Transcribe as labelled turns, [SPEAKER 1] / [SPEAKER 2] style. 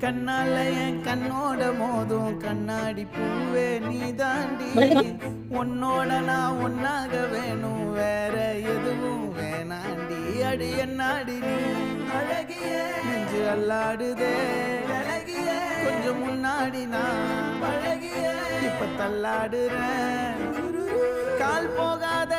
[SPEAKER 1] கண்ணால என் கண்ணோட மோதும் கண்ணாடி பூவே நீ தாண்டி உன்னோட நான் ஒன்னாக வேணும் வேற எதுவும் வேணாண்டி அடி என்னாடி நீ அழகிய நெஞ்சு அல்லாடுதே அழகிய கொஞ்சம் முன்னாடி நான் அழகிய இப்ப தள்ளாடுறேன் கால் போகாத